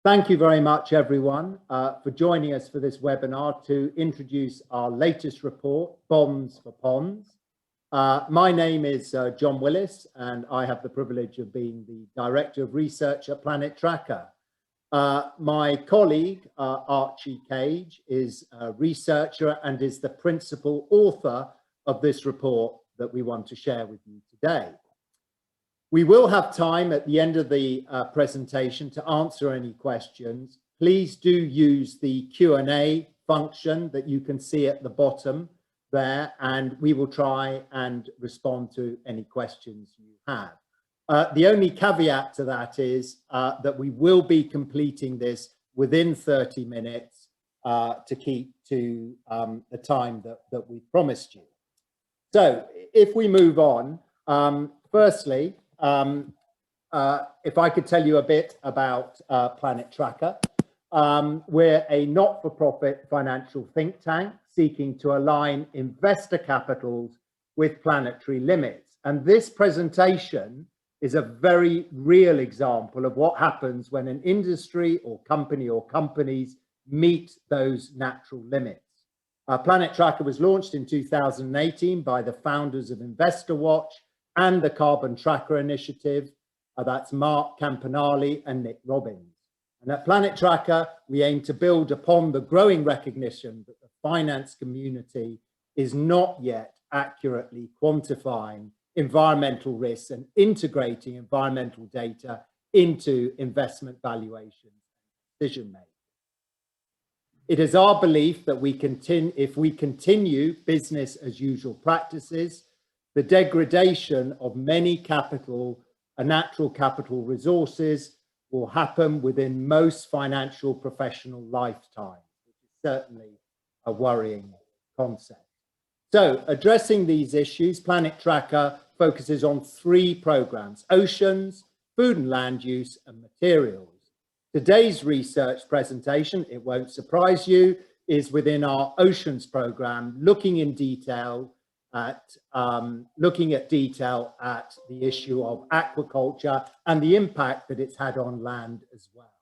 Thank you very much, everyone, for joining us for this webinar to introduce our latest report, Bonds for Ponds. My name is John Willis, and I have the privilege of being the Director of Research at Planet Tracker. My colleague, Archie Cage, is a researcher and is the principal author of this report that we want to share with you today. We will have time at the end of the presentation to answer any questions. Please do use the Q&A function that you can see at the bottom there, and we will try and respond to any questions you have. The only caveat to that is that we will be completing this within 30 minutes to keep to the time that we promised you. So if we move on, firstly, if I could tell you a bit about Planet Tracker. We're a not-for-profit financial think tank seeking to align investor capitals with planetary limits. And this presentation is a very real example of what happens when an industry or company or companies meet those natural limits. Planet Tracker was launched in 2018 by the founders of Investor Watch and the Carbon Tracker Initiative. That's Mark Campanale and Nick Robbins. And at Planet Tracker, we aim to build upon the growing recognition that the finance community is not yet accurately quantifying environmental risks and integrating environmental data into investment valuation decision making. It is our belief that if we continue business as usual practices, the degradation of many natural capital resources will happen within most financial professional lifetimes, which is certainly a worrying concept. So addressing these issues, Planet Tracker focuses on 3 programs: oceans, food and land use, and materials. Today's research presentation, it won't surprise you, is within our oceans program, looking at detail at the issue of aquaculture and the impact that it's had on land as well.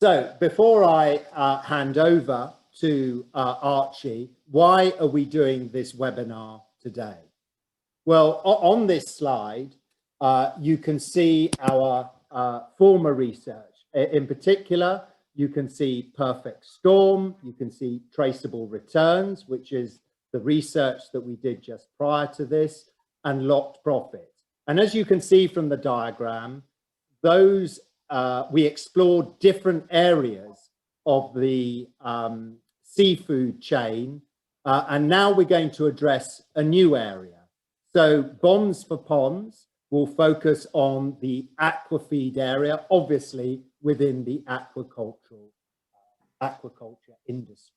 So before I hand over to Archie, why are we doing this webinar today? Well, on this slide, you can see our former research. In particular, you can see perfect storm, you can see traceable returns, which is the research that we did just prior to this, and locked profit. And as you can see from the diagram, those we explored different areas of the seafood chain, and now we're going to address a new area. So Bonds for Ponds will focus on the aquafeed area, obviously within the aquaculture industry.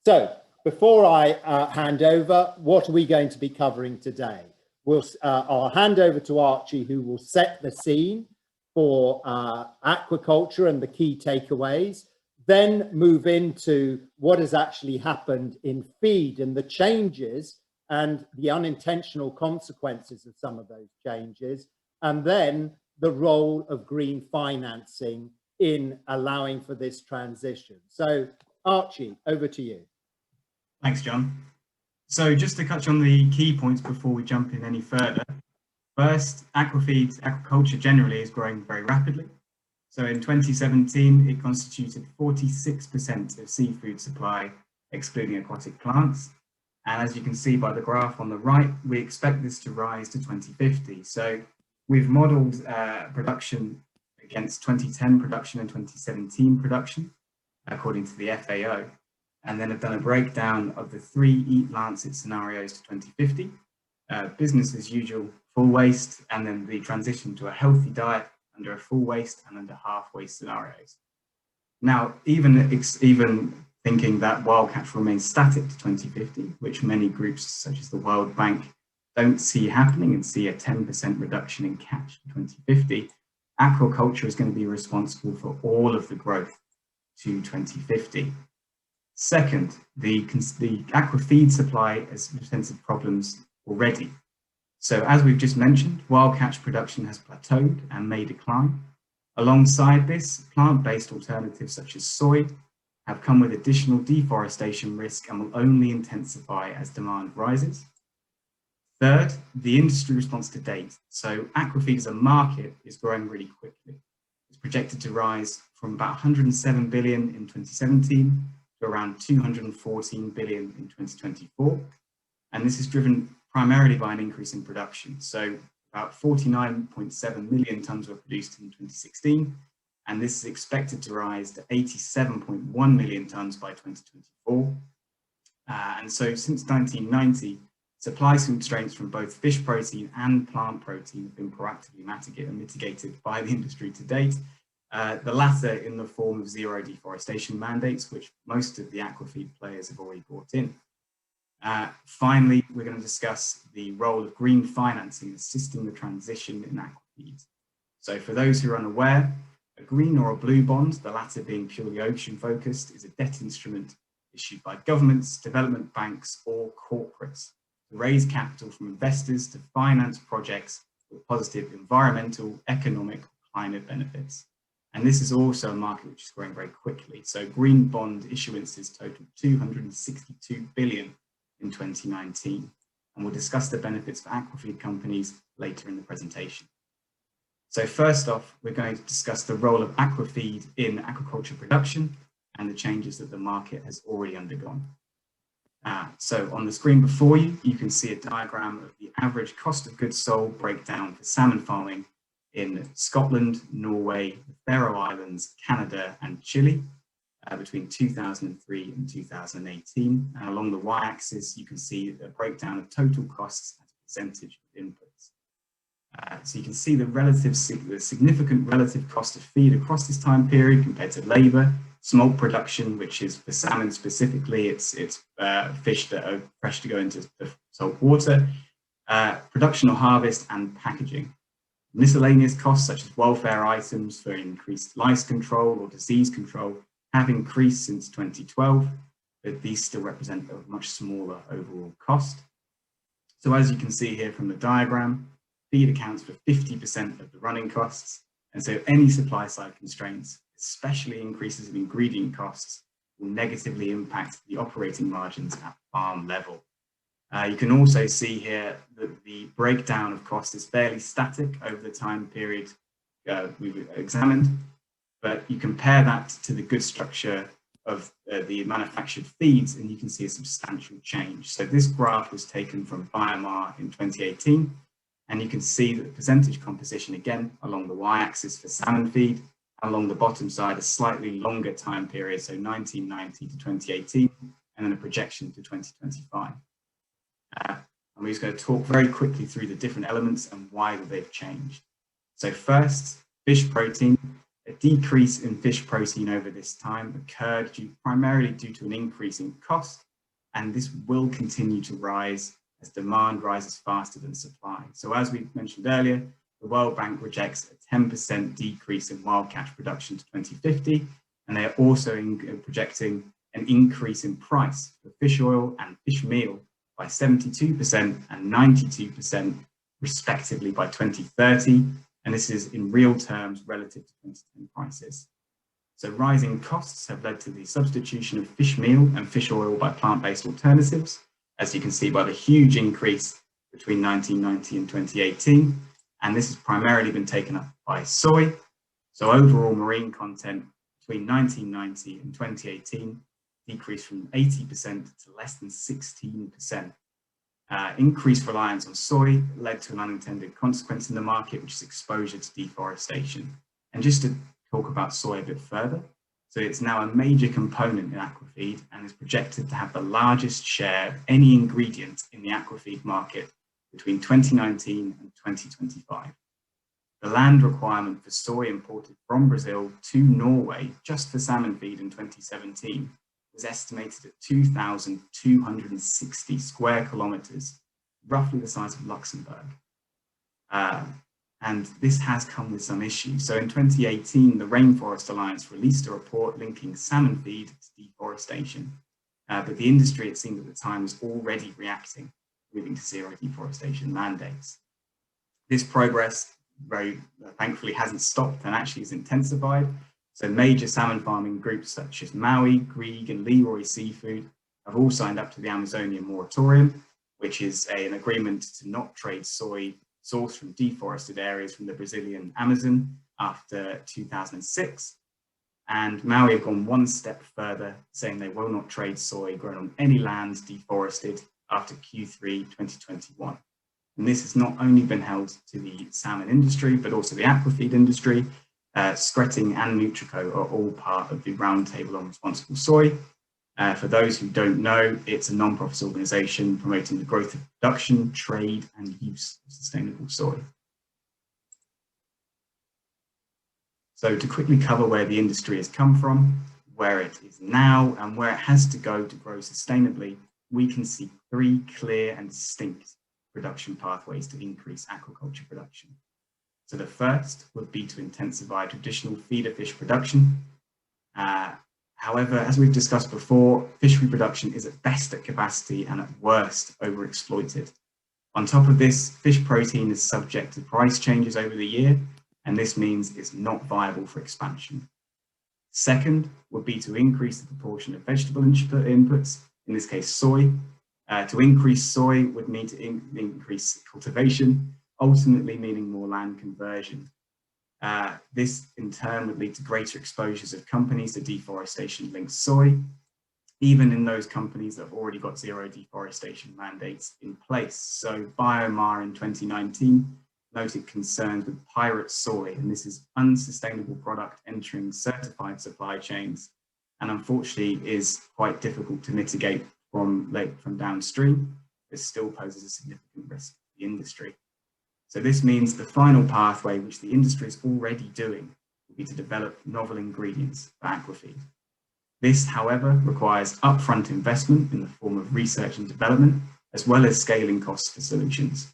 So before I hand over, what are we going to be covering today? I'll hand over to Archie, who will set the scene for aquaculture and the key takeaways, then move into what has actually happened in feed and the changes and the unintentional consequences of some of those changes, and then the role of green financing in allowing for this transition. So Archie, over to you. Thanks, John. So just to touch on the key points before we jump in any further. First, aquaculture generally is growing very rapidly. So in 2017, it constituted 46% of seafood supply, excluding aquatic plants. And as you can see by the graph on the right, we expect this to rise to 2050. So we've modeled production against 2010 production and 2017 production, according to the FAO. And then have done a breakdown of the 3 Eat Lancet scenarios to 2050, business as usual, full waste, and then the transition to a healthy diet under a full waste and under half waste scenarios. Now, even thinking that wild catch remains static to 2050, which many groups such as the World Bank don't see happening and see a 10% reduction in catch in 2050, aquaculture is going to be responsible for all of the growth to 2050. Second, the aquafeed supply has presented problems already. So as we've just mentioned, wild catch production has plateaued and may decline. Alongside this, plant-based alternatives such as soy have come with additional deforestation risk and will only intensify as demand rises. Third, the industry response to date. So Aquafeed as a market is growing really quickly. It's projected to rise from about 107 billion in 2017 to around 214 billion in 2024. And this is driven primarily by an increase in production. So about 49.7 million tonnes were produced in 2016, and this is expected to rise to 87.1 million tonnes by 2024. And so since 1990, supply constraints from both fish protein and plant protein have been proactively mitigated by the industry to date, the latter in the form of zero deforestation mandates, which most of the aquafeed players have already brought in. Finally, we're going to discuss the role of green financing in assisting the transition in aquafeed. So for those who are unaware, a green or a blue bond, the latter being purely ocean focused, is a debt instrument issued by governments, development banks, or corporates to raise capital from investors to finance projects with positive environmental, economic, or climate benefits. And this is also a market which is growing very quickly. So green bond issuances totaled 262 billion in 2019. And we'll discuss the benefits for aquafeed companies later in the presentation. So first off, we're going to discuss the role of aquafeed in aquaculture production and the changes that the market has already undergone. So on the screen before you, you can see a diagram of the average cost of goods sold breakdown for salmon farming in Scotland, Norway, the Faroe Islands, Canada, and Chile between 2003 and 2018. And along the y-axis, you can see a breakdown of total costs as a percentage of inputs. So you can see the significant relative cost of feed across this time period compared to labour, smolt production, which is for salmon specifically, it's fish that are fresh to go into the salt water, production or harvest, and packaging. Miscellaneous costs such as welfare items for increased lice control or disease control have increased since 2012, but these still represent a much smaller overall cost. So as you can see here from the diagram, feed accounts for 50% of the running costs, and so any supply side constraints, especially increases in ingredient costs, will negatively impact the operating margins at farm level. You can also see here that the breakdown of cost is fairly static over the time period we've examined, but you compare that to the good structure of the manufactured feeds and you can see a substantial change. So this graph was taken from BioMar in 2018, and you can see that the percentage composition again along the y-axis for salmon feed, and along the bottom side a slightly longer time period, so 1990 to 2018, and then a projection to 2025. And we're just going to talk very quickly through the different elements and why they've changed. So first, fish protein. A decrease in fish protein over this time occurred primarily due to an increase in cost, and this will continue to rise as demand rises faster than supply. So as we mentioned earlier, the World Bank projects a 10% decrease in wild catch production to 2050, and they are also projecting an increase in price for fish oil and fish meal by 72% and 92% respectively by 2030, and this is in real terms relative to 2010 prices. So rising costs have led to the substitution of fish meal and fish oil by plant-based alternatives, as you can see by the huge increase between 1990 and 2018, and this has primarily been taken up by soy. So overall marine content between 1990 and 2018 decreased from 80% to less than 16%. Increased reliance on soy led to an unintended consequence in the market, which is exposure to deforestation. And just to talk about soy a bit further, so it's now a major component in aquafeed and is projected to have the largest share of any ingredient in the aquafeed market between 2019 and 2025. The land requirement for soy imported from Brazil to Norway just for salmon feed in 2017 was estimated at 2,260 square kilometers, roughly the size of Luxembourg. And this has come with some issues. So in 2018, the Rainforest Alliance released a report linking salmon feed to deforestation. But the industry, it seemed at the time, was already reacting, moving to zero deforestation mandates. This progress thankfully hasn't stopped and actually is intensified. So major salmon farming groups such as Maui, Grieg and Leroy Seafood have all signed up to the Amazonian moratorium, which is an agreement to not trade soy sourced from deforested areas from the Brazilian Amazon after 2006. And Maui have gone one step further, saying they will not trade soy grown on any land deforested after Q3 2021. And this has not only been held to the salmon industry, but also the aquafeed industry. Skretting and Nutrico are all part of the Roundtable on Responsible Soy. For those who don't know, it's a non-profit organisation promoting the growth of production, trade and use of sustainable soy. So to quickly cover where the industry has come from, where it is now and where it has to go to grow sustainably, we can see three clear and distinct production pathways to increase aquaculture production. So the first would be to intensify traditional feeder fish production. However, as we've discussed before, fishery production is at best at capacity and at worst overexploited. On top of this, fish protein is subject to price changes over the year, and this means it's not viable for expansion. Second would be to increase the proportion of vegetable inputs, in this case soy. To increase soy would need to increase cultivation, ultimately meaning more land conversion. This in turn would lead to greater exposures of companies to deforestation-linked soy, even in those companies that have already got zero deforestation mandates in place. So BioMar in 2019 noted concerns with pirate soy, and this is unsustainable product entering certified supply chains, and unfortunately is quite difficult to mitigate from downstream. It still poses a significant risk to the industry. So this means the final pathway, which the industry is already doing, will be to develop novel ingredients for aquafeed. This, however, requires upfront investment in the form of research and development, as well as scaling costs for solutions.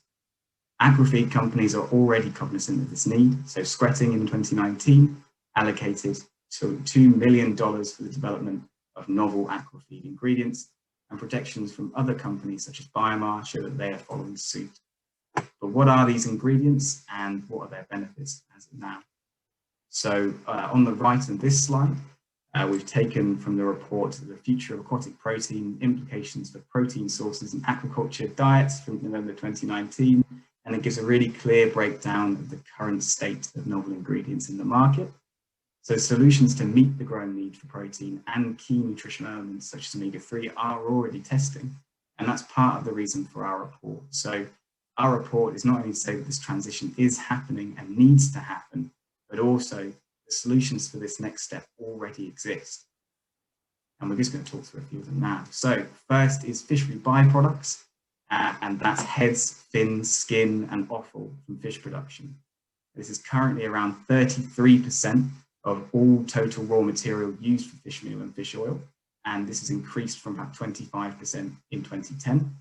Aquafeed companies are already cognizant of this need, so Skretting in 2019 allocated $2 million for the development of novel aquafeed ingredients, and projections from other companies such as BioMar show that they are following suit. But what are these ingredients and what are their benefits as of now? So on the right of this slide, we've taken from the report The Future of Aquatic Protein, Implications for Protein Sources in Aquaculture Diets from November 2019, and it gives a really clear breakdown of the current state of novel ingredients in the market. So solutions to meet the growing need for protein and key nutritional elements such as omega-3 are already testing, and that's part of the reason for our report. So our report is not only to say that this transition is happening and needs to happen, but also the solutions for this next step already exist. And we're just going to talk through a few of them now. So first is fishery byproducts, and that's heads, fins, skin, and offal from fish production. This is currently around 33% of all total raw material used for fish meal and fish oil, and this has increased from about 25% in 2010.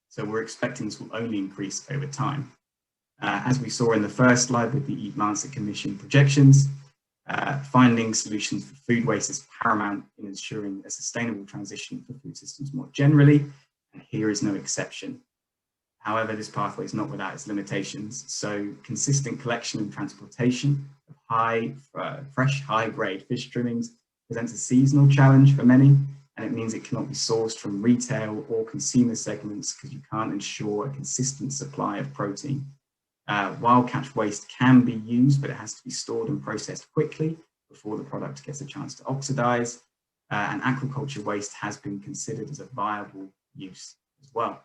So we're expecting this will only increase over time. As we saw in the first slide with the Lancet Commission projections, finding solutions for food waste is paramount in ensuring a sustainable transition for food systems more generally, and here is no exception. However, this pathway is not without its limitations. So consistent collection and transportation of fresh, high-grade fish trimmings presents a seasonal challenge for many, and it means it cannot be sourced from retail or consumer segments because you can't ensure a consistent supply of protein. Wild catch waste can be used, but it has to be stored and processed quickly before the product gets a chance to oxidize. And aquaculture waste has been considered as a viable use as well.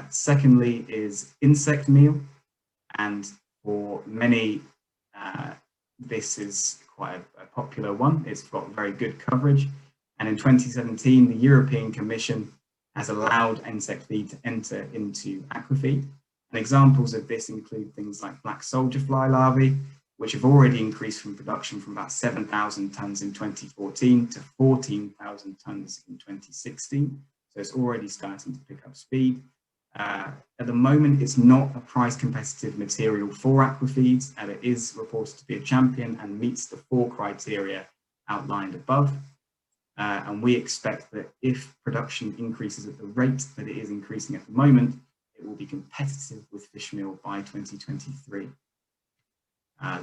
Secondly is insect meal, and for many, this is quite a popular one. It's got very good coverage. And in 2017, the European Commission has allowed insect feed to enter into aquafeed. And examples of this include things like black soldier fly larvae, which have already increased from production from about 7,000 tons in 2014 to 14,000 tons in 2016. So it's already starting to pick up speed. At the moment, it's not a price competitive material for aquafeeds, and it is reported to be a champion and meets the 4 criteria outlined above. And we expect that if production increases at the rate that it is increasing at the moment, it will be competitive with fish meal by 2023.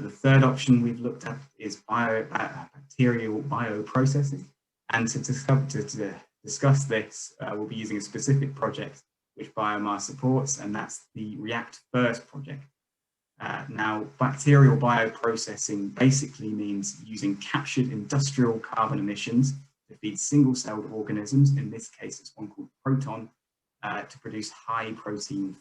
The third option we've looked at is bacterial bioprocessing. And to discuss this, we'll be using a specific project which Biomar supports, and that's the React First project. Now, bacterial bioprocessing basically means using captured industrial carbon emissions to feed single-celled organisms, in this case it's one called Proton, to produce high protein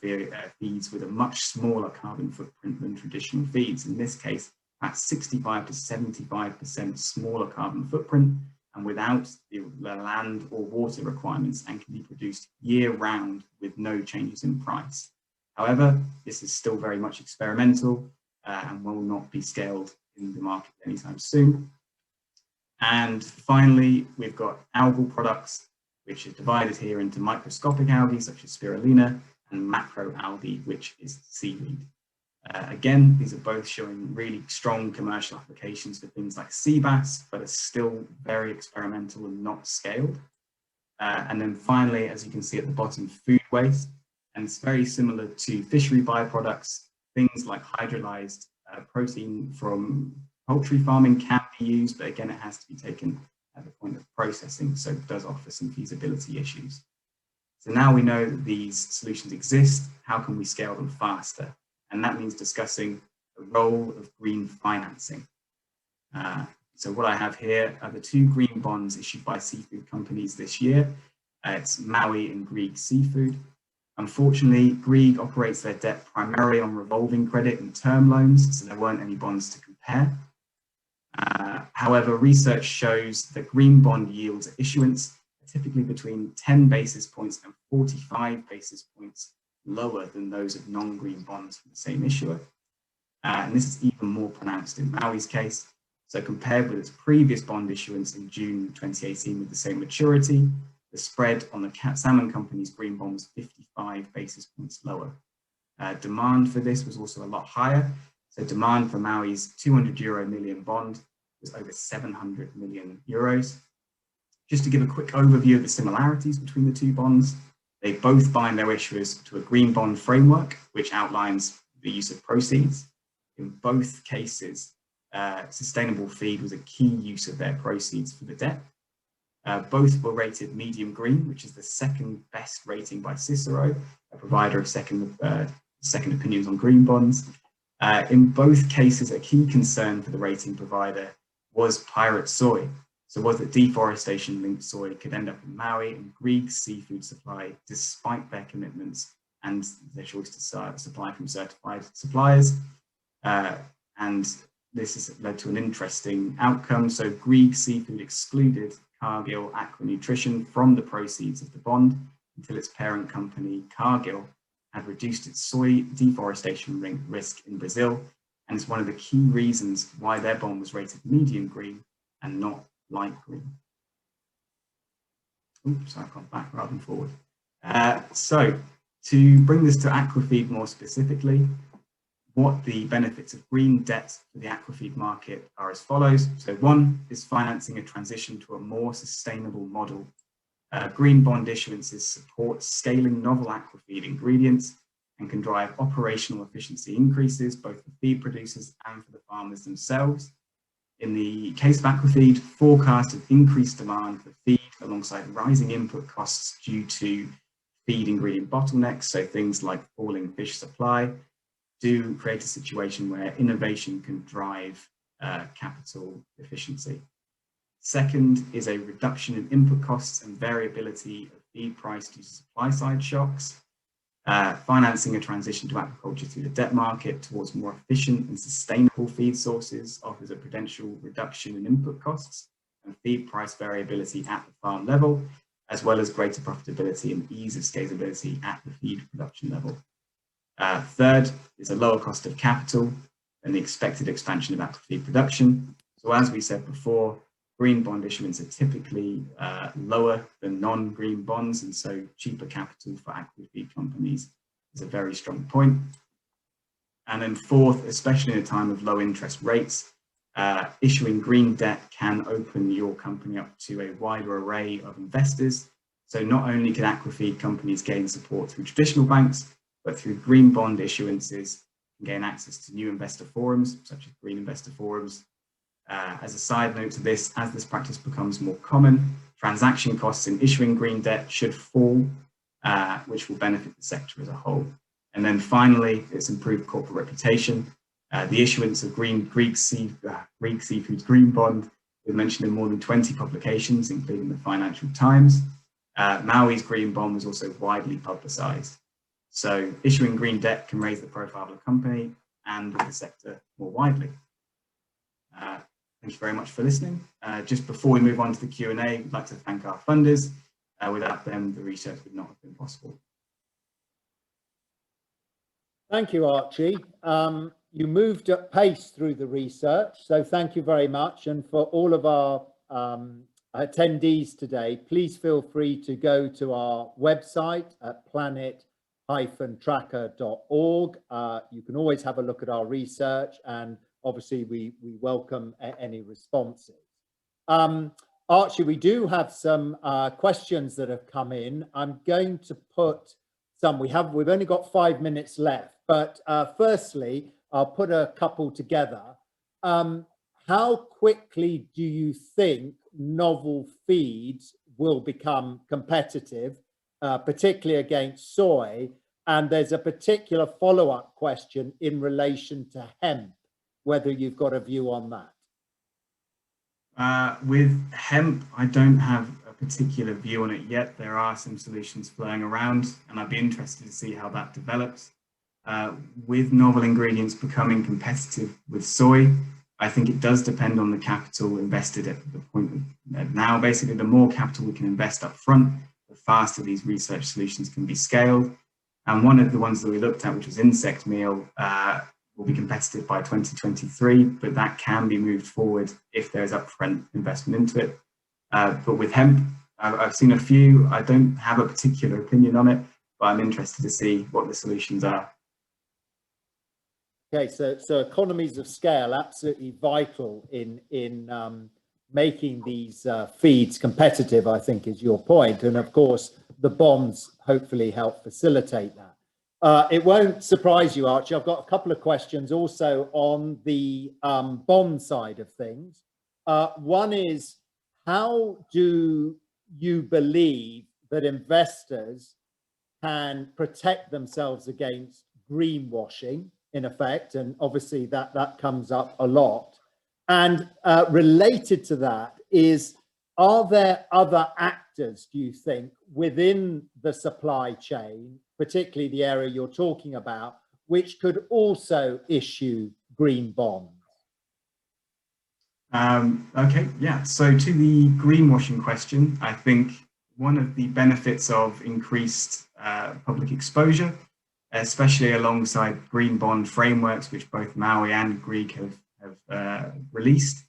feeds with a much smaller carbon footprint than traditional feeds. In this case, that's 65 to 75% smaller carbon footprint and without the land or water requirements, and can be produced year-round with no changes in price. However, this is still very much experimental and will not be scaled in the market anytime soon. And finally, we've got algal products, which is divided here into microscopic algae, such as spirulina, and macroalgae, which is seaweed. Again, these are both showing really strong commercial applications for things like sea bass, but are still very experimental and not scaled. And then finally, as you can see at the bottom, food waste. And it's very similar to fishery byproducts. Things like hydrolyzed protein from poultry farming can be used, but again, it has to be taken at the point of processing, so it does offer some feasibility issues. So now we know that these solutions exist, how can we scale them faster? And that means discussing the role of green financing. So what I have here are the two green bonds issued by seafood companies this year. It's Maui and Grieg Seafood. Unfortunately, Grieg operates their debt primarily on revolving credit and term loans, so there weren't any bonds to compare. However, research shows that green bond yields at issuance are typically between 10 basis points and 45 basis points lower than those of non-green bonds from the same issuer. And this is even more pronounced in Maui's case. So compared with its previous bond issuance in June 2018 with the same maturity, the spread on the salmon company's green bond was 55 basis points lower. Demand for this was also a lot higher. So demand for Maui's €200 million bond was over 700 million euros. Just to give a quick overview of the similarities between the two bonds, they both bind their issuers to a green bond framework, which outlines the use of proceeds. In both cases, sustainable feed was a key use of their proceeds for the debt. Both were rated medium green, which is the second best rating by Cicero, a provider of second opinions on green bonds. In both cases, a key concern for the rating provider was pirate soy. So was that deforestation-linked soy could end up in Maui and Grieg's seafood supply, despite their commitments and their choice to supply from certified suppliers. And this has led to an interesting outcome. So Grieg Seafood excluded Cargill Aqua Nutrition from the proceeds of the bond until its parent company, Cargill, had reduced its soy deforestation risk in Brazil. And it's one of the key reasons why their bond was rated medium green and not light green. Oops, I've gone back rather than forward. So to bring this to Aquafeed more specifically, what the benefits of green debt for the aquafeed market are as follows. So one is financing a transition to a more sustainable model. Green bond issuances support scaling novel aquafeed ingredients and can drive operational efficiency increases, both for feed producers and for the farmers themselves. In the case of Aquafeed, forecasts of increased demand for feed alongside rising input costs due to feed ingredient bottlenecks, so things like falling fish supply, do create a situation where innovation can drive capital efficiency. Second is a reduction in input costs and variability of feed price due to supply side shocks. Financing a transition to aquaculture through the debt market towards more efficient and sustainable feed sources offers a potential reduction in input costs and feed price variability at the farm level, as well as greater profitability and ease of scalability at the feed production level. Third is a lower cost of capital and the expected expansion of aquafeed production. So as we said before, green bond issuance are typically lower than non-green bonds, and so cheaper capital for aquafeed companies is a very strong point. And then fourth, especially in a time of low interest rates, issuing green debt can open your company up to a wider array of investors. So not only can aquafeed companies gain support through traditional banks, but through green bond issuances, you can gain access to new investor forums, such as green investor forums. As a side note to this, as this practice becomes more common, transaction costs in issuing green debt should fall, which will benefit the sector as a whole. And then finally, it's improved corporate reputation. The issuance of Greek Seafood's green bond was mentioned in more than 20 publications, including the Financial Times. Maui's green bond was also widely publicised. So issuing green debt can raise the profile of a company and of the sector more widely. Thank you very much for listening. Just before we move on to the Q&A, we'd like to thank our funders. Without them, the research would not have been possible. Thank you, Archie. You moved at pace through the research, so thank you very much. And for all of our attendees today, please feel free to go to our website at planet-tracker.org. You can always have a look at our research, and obviously we welcome any responses. Archie, we do have some questions that have come in. I'm going to put some, we've only got 5 minutes left, but firstly, I'll put a couple together. How quickly do you think novel feeds will become competitive, particularly against soy? And there's a particular follow-up question in relation to hemp, whether you've got a view on that. With hemp, I don't have a particular view on it yet. There are some solutions flowing around, and I'd be interested to see how that develops. With novel ingredients becoming competitive with soy, I think it does depend on the capital invested at the point now. Basically, the more capital we can invest up front, the faster these research solutions can be scaled. And one of the ones that we looked at, which was insect meal, will be competitive by 2023, but that can be moved forward if there's upfront investment into it. But with hemp, I've seen a few. I don't have a particular opinion on it, but I'm interested to see what the solutions are. Okay, so economies of scale absolutely vital in making these feeds competitive, I think, is your point. And of course, the bonds hopefully help facilitate that. It won't surprise you, Archie. I've got a couple of questions also on the bond side of things. One is, how do you believe that investors can protect themselves against greenwashing, in effect? And obviously that comes up a lot. And related to that is, are there other actors, do you think, within the supply chain, particularly the area you're talking about, which could also issue green bonds? Okay, yeah. So to the greenwashing question, I think one of the benefits of increased public exposure, especially alongside green bond frameworks, which both Maui and Greek have released,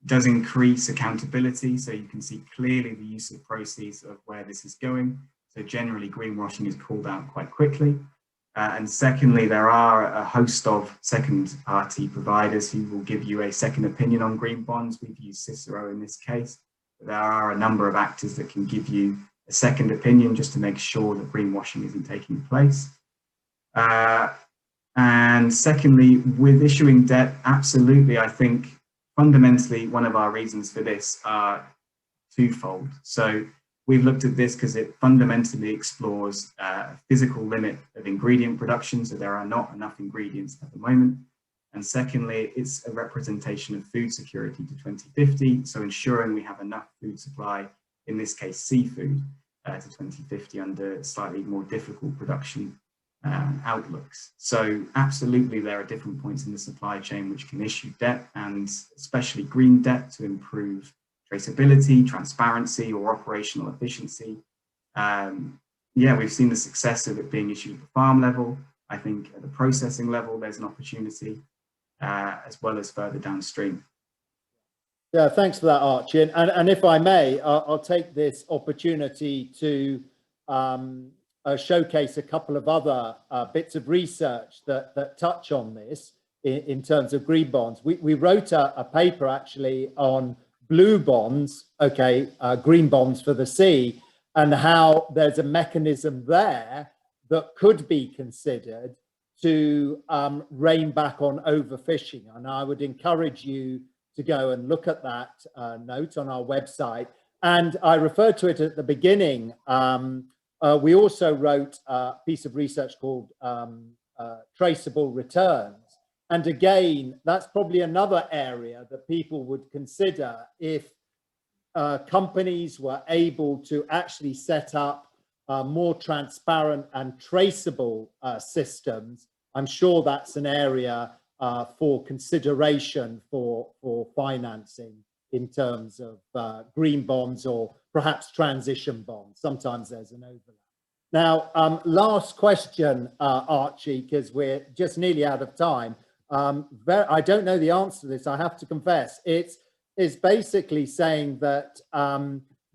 does increase accountability. So you can see clearly the use of proceeds of where this is going. So generally greenwashing is called out quite quickly. And secondly, there are a host of second party providers who will give you a second opinion on green bonds. We've used Cicero in this case, but there are a number of actors that can give you a second opinion just to make sure that greenwashing isn't taking place. And secondly, with issuing debt, absolutely, I think fundamentally one of our reasons for this are twofold. So we've looked at this because it fundamentally explores a physical limit of ingredient production, so there are not enough ingredients at the moment. And secondly, it's a representation of food security to 2050, so ensuring we have enough food supply, in this case seafood, to 2050 under slightly more difficult production outlooks. So absolutely there are different points in the supply chain which can issue debt, and especially green debt, to improve traceability, transparency, or operational efficiency. Yeah, we've seen the success of it being issued at the farm level. I think at the processing level, there's an opportunity, as well as further downstream. Yeah, thanks for that, Archie. And if I may, I'll take this opportunity to showcase a couple of other bits of research that touch on this in terms of green bonds. We wrote a paper actually on blue bonds, okay, green bonds for the sea, and how there's a mechanism there that could be considered to rein back on overfishing. And I would encourage you to go and look at that note on our website. And I referred to it at the beginning. We also wrote a piece of research called Traceable Returns. And again, that's probably another area that people would consider if companies were able to actually set up more transparent and traceable systems. I'm sure that's an area for consideration for financing in terms of green bonds or perhaps transition bonds. Sometimes there's an overlap. Now, last question, Archie, because we're just nearly out of time. I don't know the answer to this, I have to confess. It's basically saying that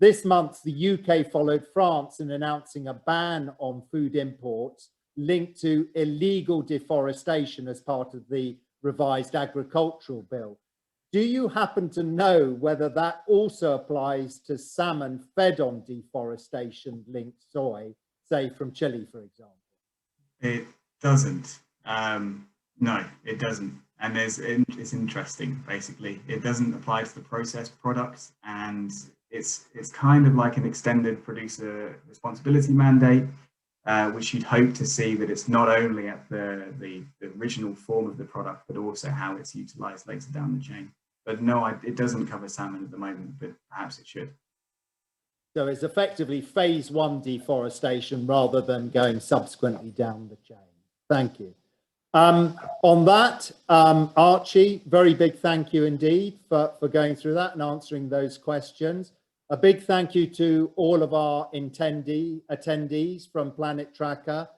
this month the UK followed France in announcing a ban on food imports linked to illegal deforestation as part of the revised agricultural bill. Do you happen to know whether that also applies to salmon fed on deforestation-linked soy, say from Chile, for example? It doesn't. No, it doesn't. And it's interesting, basically. It doesn't apply to the processed products, and it's kind of like an extended producer responsibility mandate, which you'd hope to see that it's not only at the original form of the product, but also how it's utilized later down the chain. But no, it doesn't cover salmon at the moment, but perhaps it should. So it's effectively phase one deforestation rather than going subsequently down the chain. Thank you. On that, Archie, very big thank you indeed for going through that and answering those questions. A big thank you to all of our attendees from Planet Tracker.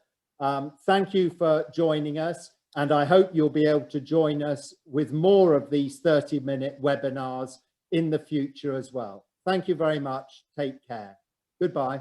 Thank you for joining us, and I hope you'll be able to join us with more of these 30-minute webinars in the future as well. Thank you very much. Take care. Goodbye.